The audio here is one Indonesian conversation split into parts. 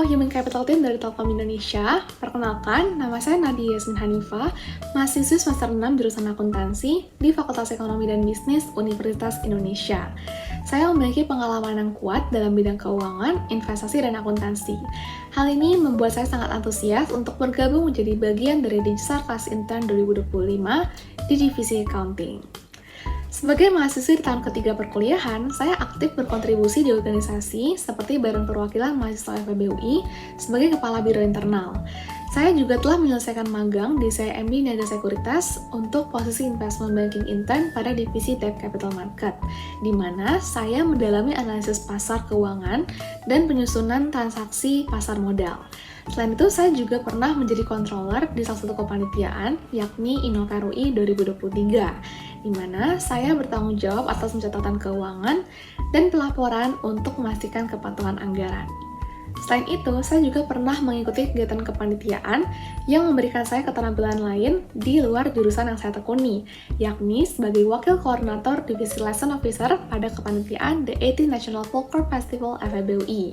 Halo Human Capital Team dari Telkom Indonesia. Perkenalkan, nama saya Nadia Yasmin Hanifah, mahasiswi semester 6 jurusan akuntansi di Fakultas Ekonomi dan Bisnis Universitas Indonesia. Saya memiliki pengalaman yang kuat dalam bidang keuangan, investasi, dan akuntansi. Hal ini membuat saya sangat antusias untuk bergabung menjadi bagian dari Digital Class Intern 2025 di Divisi Accounting. Sebagai mahasiswi di tahun ketiga perkuliahan, saya aktif berkontribusi di organisasi seperti Badan Perwakilan Mahasiswa FEB UI sebagai Kepala Biro Internal. Saya juga telah menyelesaikan magang di CIMB Niaga Sekuritas untuk posisi Investment Banking Intern pada Divisi Debt Capital Market, di mana saya mendalami analisis pasar keuangan dan penyusunan transaksi pasar modal. Selain itu, saya juga pernah menjadi controller di salah satu kepanitiaan, yakni Innovar UI 2023, di mana saya bertanggung jawab atas pencatatan keuangan dan pelaporan untuk memastikan kepatuhan anggaran. Selain itu, saya juga pernah mengikuti kegiatan kepanitiaan yang memberikan saya keterampilan lain di luar jurusan yang saya tekuni, yakni sebagai Wakil Koordinator Divisi Liaison Officer pada kepanitiaan The 80 National Folklore Festival FEB UI,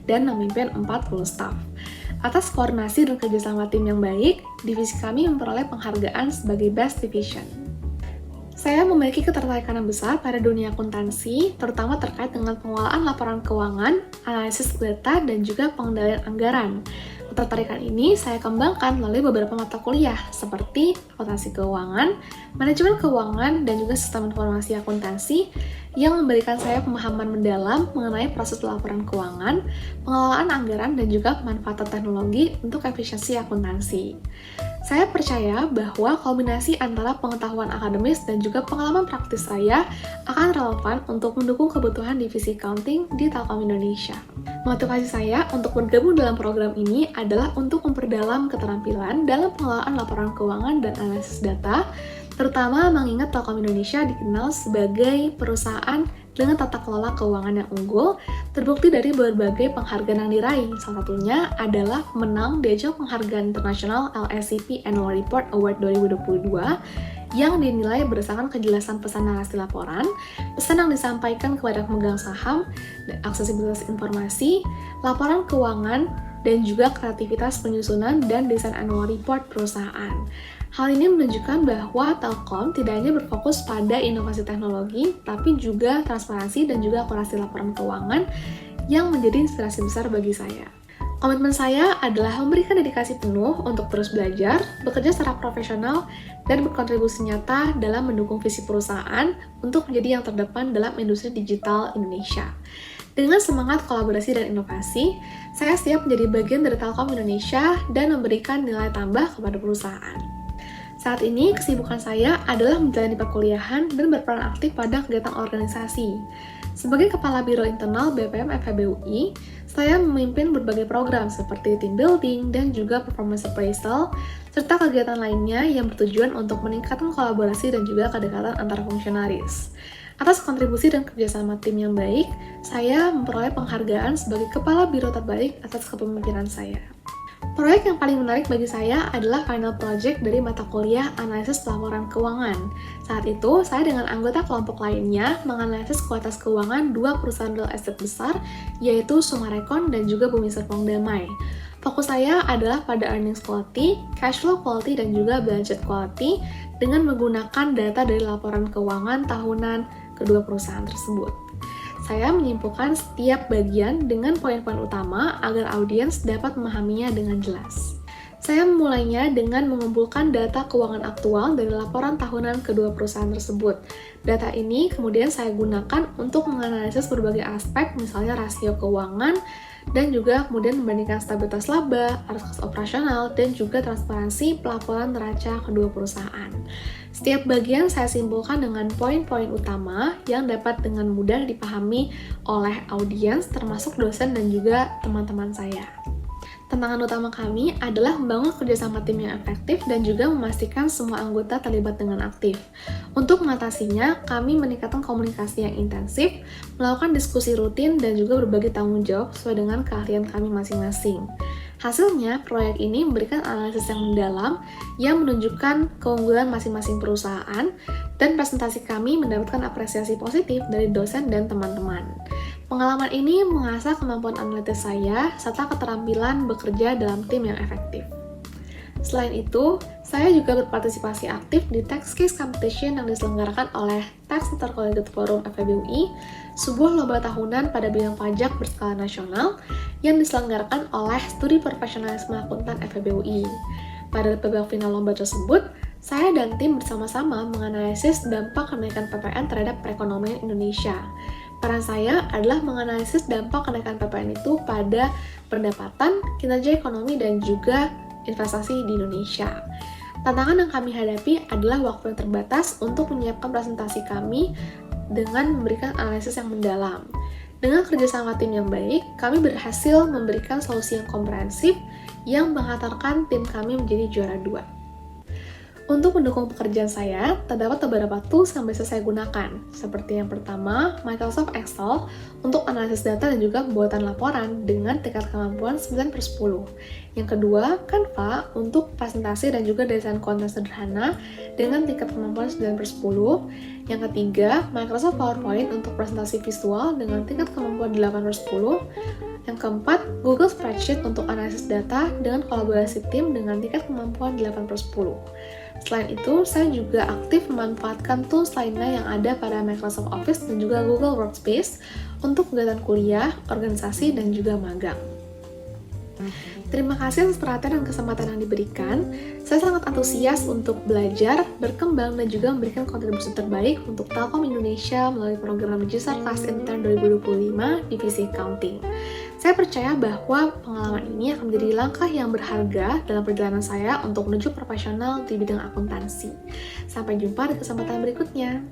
dan memimpin 40 staf. Atas koordinasi dan kerjasama tim yang baik, divisi kami memperoleh penghargaan sebagai Best Division. Saya memiliki ketertarikan yang besar pada dunia akuntansi, terutama terkait dengan pengelolaan laporan keuangan, analisis data, dan juga pengendalian anggaran. Ketertarikan ini saya kembangkan melalui beberapa mata kuliah, seperti akuntansi keuangan, manajemen keuangan, dan juga sistem informasi akuntansi, yang memberikan saya pemahaman mendalam mengenai proses laporan keuangan, pengelolaan anggaran, dan juga pemanfaatan teknologi untuk efisiensi akuntansi. Saya percaya bahwa kombinasi antara pengetahuan akademis dan juga pengalaman praktis saya akan relevan untuk mendukung kebutuhan divisi accounting di Telkom Indonesia. Motivasi saya untuk bergabung dalam program ini adalah untuk memperdalam keterampilan dalam pengelolaan laporan keuangan dan analisis data, terutama mengingat Telkom Indonesia dikenal sebagai perusahaan dengan tata kelola keuangan yang unggul, terbukti dari berbagai penghargaan yang diraih. Salah satunya adalah menang di ajang penghargaan internasional LSCP Annual Report Award 2022 yang dinilai berdasarkan kejelasan pesan narasi laporan, pesan yang disampaikan kepada pemegang saham, dan aksesibilitas informasi, laporan keuangan, dan juga kreativitas penyusunan dan desain annual report perusahaan. Hal ini menunjukkan bahwa Telkom tidak hanya berfokus pada inovasi teknologi, tapi juga transparansi dan juga akurasi laporan keuangan yang menjadi inspirasi besar bagi saya. Komitmen saya adalah memberikan dedikasi penuh untuk terus belajar, bekerja secara profesional, dan berkontribusi nyata dalam mendukung visi perusahaan untuk menjadi yang terdepan dalam industri digital Indonesia. Dengan semangat kolaborasi dan inovasi, saya siap menjadi bagian dari Telkom Indonesia dan memberikan nilai tambah kepada perusahaan. Saat ini, kesibukan saya adalah menjalani perkuliahan dan berperan aktif pada kegiatan organisasi. Sebagai Kepala Biro Internal BPM FEB UI, saya memimpin berbagai program seperti team building dan juga performance appraisal, serta kegiatan lainnya yang bertujuan untuk meningkatkan kolaborasi dan juga kedekatan antar fungsionaris. Atas kontribusi dan kerjasama tim yang baik, saya memperoleh penghargaan sebagai Kepala Biro terbaik atas kepemimpinan saya. Proyek yang paling menarik bagi saya adalah final project dari mata kuliah analisis pelaporan keuangan. Saat itu, saya dengan anggota kelompok lainnya menganalisis kualitas keuangan dua perusahaan real estate besar, yaitu Summarecon dan juga Bumi Serpong Damai. Fokus saya adalah pada earnings quality, cash flow quality, dan juga budget quality dengan menggunakan data dari laporan keuangan tahunan kedua perusahaan tersebut. Saya menyimpulkan setiap bagian dengan poin-poin utama agar audiens dapat memahaminya dengan jelas. Saya memulainya dengan mengumpulkan data keuangan aktual dari laporan tahunan kedua perusahaan tersebut. Data ini kemudian saya gunakan untuk menganalisis berbagai aspek, misalnya rasio keuangan, dan juga kemudian membandingkan stabilitas laba, arus operasional, dan juga transparansi pelaporan neraca kedua perusahaan. Setiap bagian saya simpulkan dengan poin-poin utama yang dapat dengan mudah dipahami oleh audiens, termasuk dosen dan juga teman-teman saya. Tantangan utama kami adalah membangun kerjasama tim yang efektif dan juga memastikan semua anggota terlibat dengan aktif. Untuk mengatasinya, kami meningkatkan komunikasi yang intensif, melakukan diskusi rutin, dan juga berbagi tanggung jawab sesuai dengan keahlian kami masing-masing. Hasilnya, proyek ini memberikan analisis yang mendalam yang menunjukkan keunggulan masing-masing perusahaan, dan presentasi kami mendapatkan apresiasi positif dari dosen dan teman-teman. Pengalaman ini mengasah kemampuan analitis saya serta keterampilan bekerja dalam tim yang efektif. Selain itu, saya juga berpartisipasi aktif di Tax Case Competition yang diselenggarakan oleh Tax Intercollegiate Forum FEB UI, sebuah lomba tahunan pada bidang pajak berskala nasional yang diselenggarakan oleh Studi Profesionalisme Akuntan FEB UI. Pada babak final lomba tersebut, saya dan tim bersama-sama menganalisis dampak kenaikan PPN terhadap perekonomian Indonesia. Peran saya adalah menganalisis dampak kenaikan PPN itu pada pendapatan, kinerja ekonomi, dan juga investasi di Indonesia. Tantangan yang kami hadapi adalah waktu yang terbatas untuk menyiapkan presentasi kami dengan memberikan analisis yang mendalam. Dengan kerjasama tim yang baik, kami berhasil memberikan solusi yang komprehensif yang menghantarkan tim kami menjadi juara 2. Untuk mendukung pekerjaan saya, terdapat beberapa tools yang bisa saya gunakan, seperti yang pertama, Microsoft Excel untuk analisis data dan juga pembuatan laporan dengan tingkat kemampuan 9/10. Yang kedua, Canva untuk presentasi dan juga desain konten sederhana dengan tingkat kemampuan 9/10. Yang ketiga, Microsoft PowerPoint untuk presentasi visual dengan tingkat kemampuan 8/10. Yang keempat, Google Spreadsheet untuk analisis data dengan kolaborasi tim dengan tingkat kemampuan 8/10. Selain itu, saya juga aktif memanfaatkan tools lainnya yang ada pada Microsoft Office dan juga Google Workspace untuk kegiatan kuliah, organisasi, dan juga magang. Terima kasih atas perhatian dan kesempatan yang diberikan. Saya sangat antusias untuk belajar, berkembang, dan juga memberikan kontribusi terbaik untuk Telkom Indonesia melalui program Register Class Intern 2025 Divisi Accounting. Saya percaya bahwa pengalaman ini akan menjadi langkah yang berharga dalam perjalanan saya untuk menuju profesional di bidang akuntansi. Sampai jumpa di kesempatan berikutnya.